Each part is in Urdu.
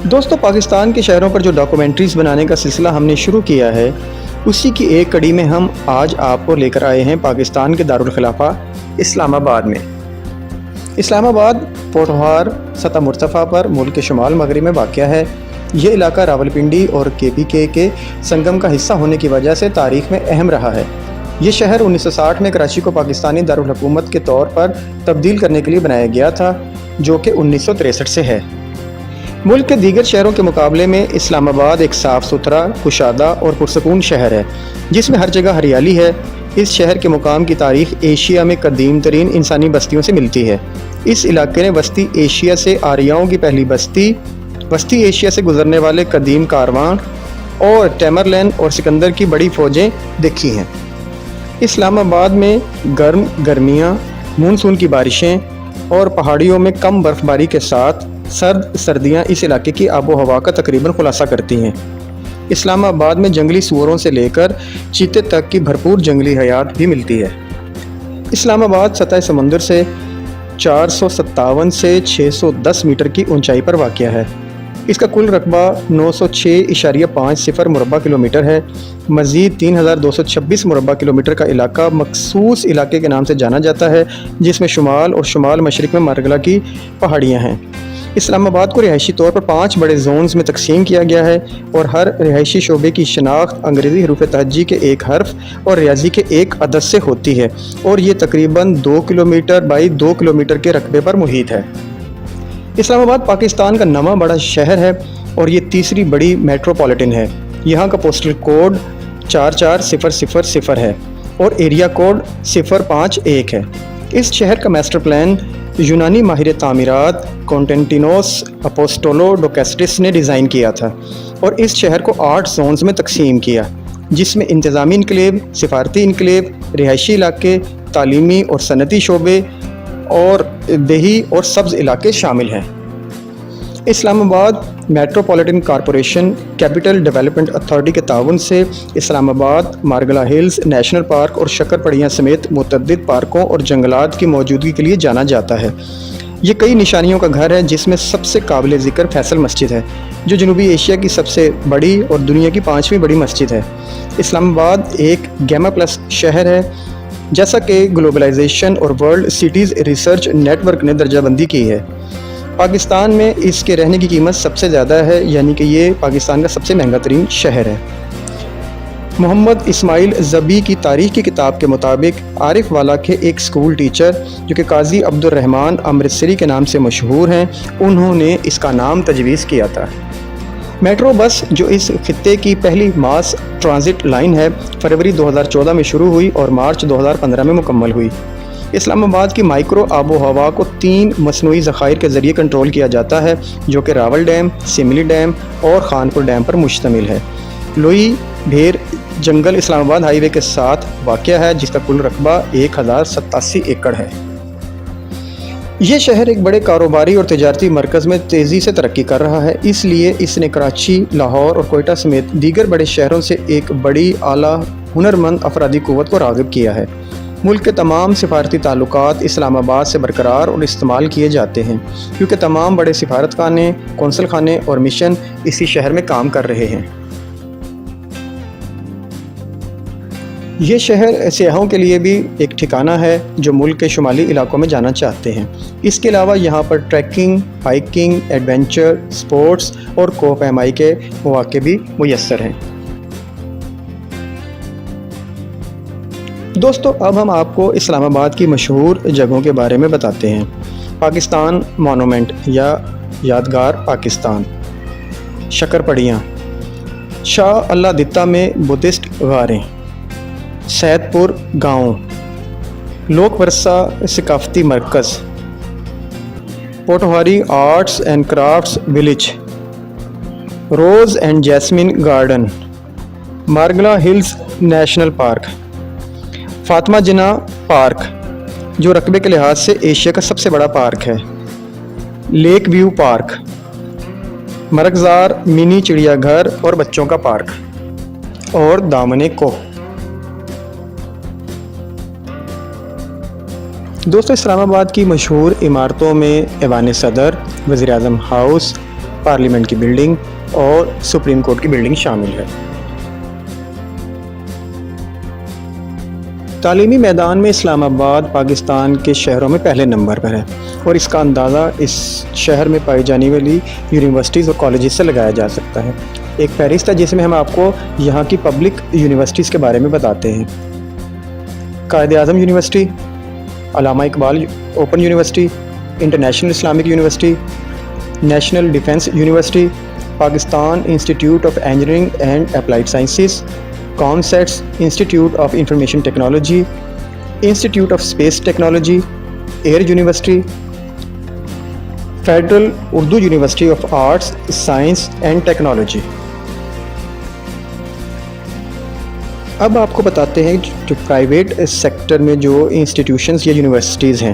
دوستو، پاکستان کے شہروں پر جو ڈاکومنٹریز بنانے کا سلسلہ ہم نے شروع کیا ہے، اسی کی ایک کڑی میں ہم آج آپ کو لے کر آئے ہیں پاکستان کے دارالخلافہ اسلام آباد میں۔ اسلام آباد پوٹھوہار سطح مرتفع پر ملک کے شمال مغرب میں واقع ہے۔ یہ علاقہ راولپنڈی اور KPK کے سنگم کا حصہ ہونے کی وجہ سے تاریخ میں اہم رہا ہے۔ یہ شہر 1960 میں کراچی کو پاکستانی دارالحکومت کے طور پر تبدیل کرنے کے لیے بنایا گیا تھا، جو کہ 1963 سے ہے۔ ملک کے دیگر شہروں کے مقابلے میں اسلام آباد ایک صاف ستھرا، کشادہ اور پرسکون شہر ہے، جس میں ہر جگہ ہریالی ہے۔ اس شہر کے مقام کی تاریخ ایشیا میں قدیم ترین انسانی بستیوں سے ملتی ہے۔ اس علاقے نے وسطی ایشیا سے آریاؤں کی پہلی بستی، وسطی ایشیا سے گزرنے والے قدیم کاروان اور ٹیمرلین اور سکندر کی بڑی فوجیں دیکھی ہیں۔ اسلام آباد میں گرم گرمیاں، مونسون کی بارشیں اور پہاڑیوں میں کم برف باری کے ساتھ سرد سردیاں اس علاقے کی آب و ہوا کا تقریباً خلاصہ کرتی ہیں۔ اسلام آباد میں جنگلی سوروں سے لے کر چیتے تک کی بھرپور جنگلی حیات بھی ملتی ہے۔ اسلام آباد سطح سمندر سے 457 سے 610 میٹر کی اونچائی پر واقع ہے۔ اس کا کل رقبہ 906.50 مربع کلومیٹر ہے۔ مزید 3226 مربع کلومیٹر کا علاقہ مخصوص علاقے کے نام سے جانا جاتا ہے، جس میں شمال اور شمال مشرق میں مارگلا کی پہاڑیاں ہیں۔ اسلام آباد کو رہائشی طور پر 5 بڑے زونز میں تقسیم کیا گیا ہے، اور ہر رہائشی شعبے کی شناخت انگریزی حروف تہجی کے ایک حرف اور ریاضی کے ایک عدد سے ہوتی ہے، اور یہ تقریباً 2 کلومیٹر بائی 2 کلومیٹر کے رقبے پر محیط ہے۔ اسلام آباد پاکستان کا نواں بڑا شہر ہے اور یہ تیسری بڑی میٹروپولیٹن ہے۔ یہاں کا پوسٹل کوڈ 44000 ہے اور ایریا کوڈ 051 ہے۔ اس شہر کا میسٹر پلان یونانی ماہر تعمیرات کونسٹنٹینوس اپوسٹولوڈوکیسٹس نے ڈیزائن کیا تھا، اور اس شہر کو 8 زونز میں تقسیم کیا، جس میں انتظامی انکلیو، سفارتی انکلیو، رہائشی علاقے، تعلیمی اور صنعتی شعبے اور دیہی اور سبز علاقے شامل ہیں۔ اسلام آباد metropolitan corporation capital development authority کے تعاون سے اسلام آباد مارگلا ہلز نیشنل پارک اور شکر پڑیاں سمیت متعدد پارکوں اور جنگلات کی موجودگی کے لیے جانا جاتا ہے۔ یہ کئی نشانیوں کا گھر ہے، جس میں سب سے قابل ذکر فیصل مسجد ہے، جو جنوبی ایشیا کی سب سے بڑی اور دنیا کی 5ویں بڑی مسجد ہے۔ اسلام آباد ایک گیما پلس شہر ہے، جیسا کہ گلوبلائزیشن اور world cities research network نے درجہ بندی کی ہے۔ پاکستان میں اس کے رہنے کی قیمت سب سے زیادہ ہے، یعنی کہ یہ پاکستان کا سب سے مہنگا ترین شہر ہے۔ محمد اسماعیل ذبی کی تاریخ کی کتاب کے مطابق عارف والا کے ایک سکول ٹیچر، جو کہ قاضی عبدالرحمن امرتسری کے نام سے مشہور ہیں، انہوں نے اس کا نام تجویز کیا تھا۔ میٹرو بس، جو اس خطے کی پہلی ماس ٹرانزٹ لائن ہے، فروری 2014 میں شروع ہوئی اور مارچ 2015 میں مکمل ہوئی۔ اسلام آباد کی مائکرو آب و ہوا کو 3 مصنوعی ذخائر کے ذریعے کنٹرول کیا جاتا ہے، جو کہ راول ڈیم، سملی ڈیم اور خانپور ڈیم پر مشتمل ہے۔ لوئی بھیر جنگل اسلام آباد ہائی وے کے ساتھ واقع ہے، جس کا کل رقبہ 1087 ایکڑ ہے۔ یہ شہر ایک بڑے کاروباری اور تجارتی مرکز میں تیزی سے ترقی کر رہا ہے، اس لیے اس نے کراچی، لاہور اور کوئٹہ سمیت دیگر بڑے شہروں سے ایک بڑی اعلیٰ ہنرمند افرادی قوت کو راغب کیا ہے۔ ملک کے تمام سفارتی تعلقات اسلام آباد سے برقرار اور استعمال کیے جاتے ہیں، کیونکہ تمام بڑے سفارت خانے، قونصل خانے اور مشن اسی شہر میں کام کر رہے ہیں۔ یہ شہر سیاحوں کے لیے بھی ایک ٹھکانہ ہے جو ملک کے شمالی علاقوں میں جانا چاہتے ہیں۔ اس کے علاوہ یہاں پر ٹریکنگ، ہائیکنگ، ایڈونچر، سپورٹس اور کوہ پیمائی کے مواقع بھی میسر ہیں۔ دوستو، اب ہم آپ کو اسلام آباد کی مشہور جگہوں کے بارے میں بتاتے ہیں۔ پاکستان مونومنٹ یا یادگار پاکستان، شکر پڑیاں، شاہ اللہ دتا میں بدھسٹ غاریں، سید پور گاؤں، لوک ورثہ ثقافتی مرکز، Pothohari arts and crafts village, rose and jasmine garden, Margalla hills national park, Fatima Jinnah park, جو رقبے کے لحاظ سے ایشیا کا سب سے بڑا پارک ہے، لیک ویو پارک، مرغزار منی چڑیا گھر اور بچوں کا پارک، اور دامن کوہ۔ دوستو، اسلام آباد کی مشہور عمارتوں میں ایوان صدر، وزیر اعظم ہاؤس، پارلیمنٹ کی بلڈنگ اور سپریم کورٹ کی بلڈنگ شامل ہے۔ تعلیمی میدان میں اسلام آباد پاکستان کے شہروں میں پہلے نمبر پر ہے، اور اس کا اندازہ اس شہر میں پائی جانے والی یونیورسٹیز اور کالجز سے لگایا جا سکتا ہے۔ ایک فہرست ہے جس میں ہم آپ کو یہاں کی پبلک یونیورسٹیز کے بارے میں بتاتے ہیں۔ قائد Azam university, Allama Iqbal open university, international Islamic university, national defence university, Pakistan institute of engineering and applied sciences, COMSATS institute of information technology, institute of space technology, air university, federal Urdu university of arts science and technology. اب آپ کو بتاتے ہیں جو پرائیویٹ سیکٹر میں جو انسٹیٹیوشنز یا یونیورسٹیز ہیں،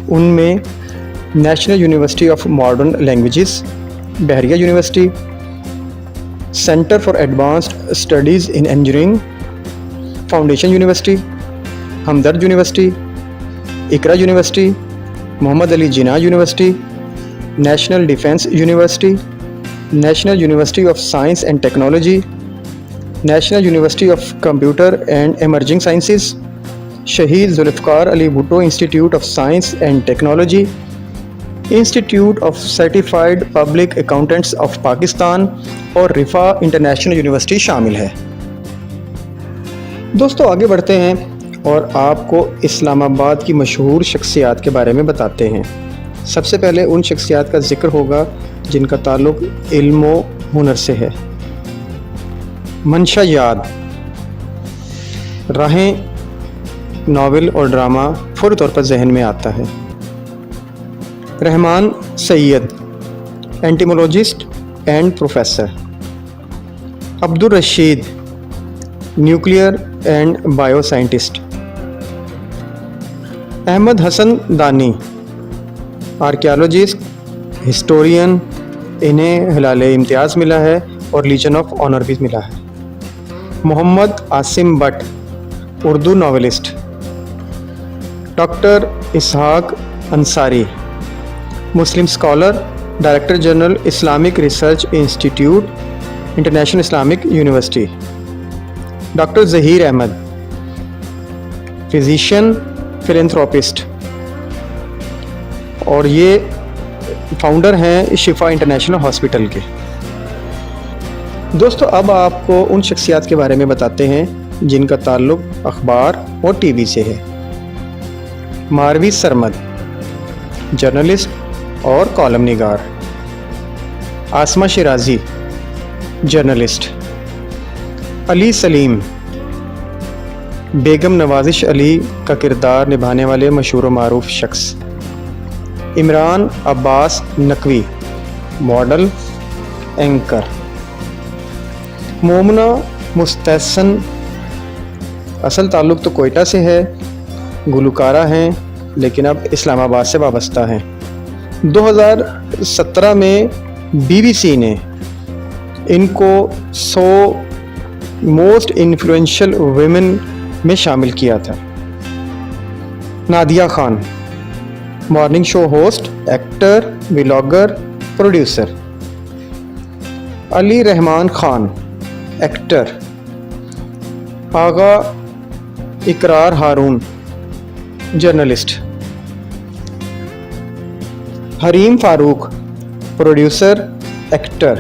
ان میں national university of modern languages, Bahria university, centre for advanced studies in engineering, foundation university, Hamdard university, Iqra university, Muhammad Ali Jinnah university, national defence university, national university of science and technology, national university of computer and emerging sciences, Shaheed Zulfiqar Ali Bhutto institute of science and technology, institute of certified public accountants of Pakistan اور رفا انٹرنیشنل یونیورسٹی شامل ہے۔ دوستو آگے بڑھتے ہیں اور آپ کو اسلام آباد کی مشہور شخصیات کے بارے میں بتاتے ہیں۔ سب سے پہلے ان شخصیات کا ذکر ہوگا جن کا تعلق علم و ہنر سے ہے۔ منشا یاد، راہیں ناول اور ڈرامہ فوری طور پر ذہن میں آتا ہے۔ رحمان سید، اینٹیمولوجسٹ and professor. Abdul Rashid, nuclear and bio scientist. Ahmad حسن دانی، آرکیالوجسٹ، ہسٹورین، انہیں ہلال امتیاز ملا ہے اور لیجن آف آنر بھی ملا ہے۔ Muhammad Asim Butt, Urdu novelist. Doctor Ishaq Ansari, Muslim scholar, director general Islamic research institute, international Islamic university. Doctor Zaheer Ahmad, physician, philanthropist, اور یہ فاؤنڈر ہیں شفا انٹرنیشنل ہاسپٹل کے۔ دوستو اب آپ کو ان شخصیات کے بارے میں بتاتے ہیں جن کا تعلق اخبار اور ٹی وی سے ہے۔ ماروی سرمد، جرنلسٹ اور کالم نگار۔ آسمہ شیرازی، جرنلسٹ۔ علی سلیم، بیگم نوازش علی کا کردار نبھانے والے مشہور و معروف شخص۔ Imran Abbas Naqvi, model, anchor. مومنہ مستحسن، اصل تعلق تو کوئٹہ سے ہے، گلوکارہ ہیں لیکن اب اسلام آباد سے وابستہ ہیں۔ 2017 میں بی بی سی نے ان کو 100 موسٹ انفلوئنشل ویمن میں شامل کیا تھا۔ Nadia Khan, morning show host, actor, vlogger, producer. Ali Rehman Khan, actor. Agha Iqrar Haroon, journalist. Hareem Farooq, producer, actor.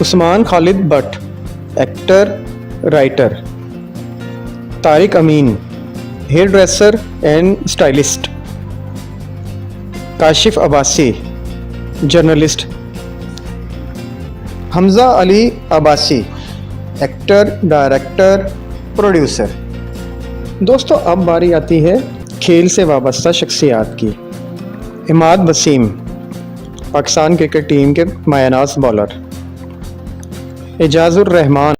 Usman Khalid Butt, actor, writer. Tariq Amin, hair dresser and stylist. Kashif Abbasi, journalist. Hamza Ali Abbasi, actor, director, producer. دوستو اب باری آتی ہے کھیل سے وابستہ شخصیات کی۔ عماد وسیم، پاکستان کرکٹ ٹیم کے مایہ ناز بالر۔ اعجاز الرحمان،